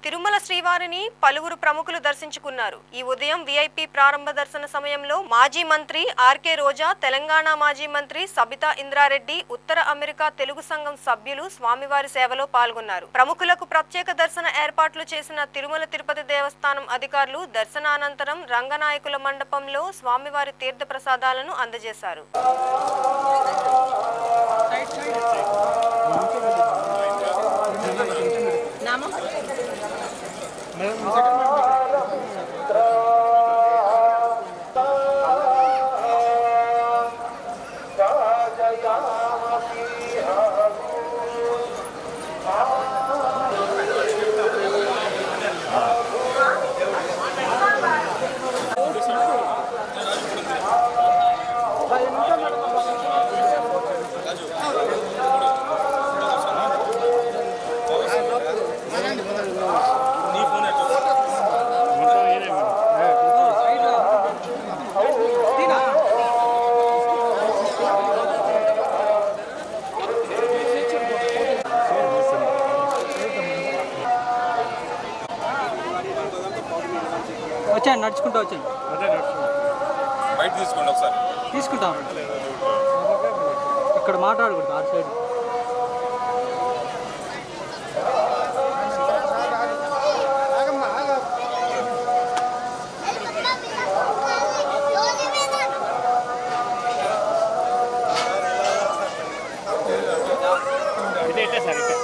తిరుమల శ్రీవారిని పలువురు ప్రముఖులు దర్శించుకున్నారు. ఈ ఉదయం వీఐపీ ప్రారంభ దర్శన సమయంలో మాజీ మంత్రి ఆర్కే రోజా, తెలంగాణ మాజీ మంత్రి సబితా ఇంద్రారెడ్డి, ఉత్తర అమెరికా తెలుగు సంఘం సభ్యులు స్వామివారి సేవలో పాల్గొన్నారు. ప్రముఖులకు ప్రత్యేక దర్శన ఏర్పాట్లు చేసిన తిరుమల తిరుపతి దేవస్థానం అధికారులు దర్శనానంతరం రంగనాయకుల మండపంలో స్వామివారి తీర్థ ప్రసాదాలను అందజేశారు. వచ్చాను, నడుచుకుంటూ వచ్చాను. బయట తీసుకోండి ఒకసారి. తీసుకుంటాం. ఇక్కడ మాట్లాడకూడదు, ఆ సైడ్. ఇదే సార్ ఇక్కడ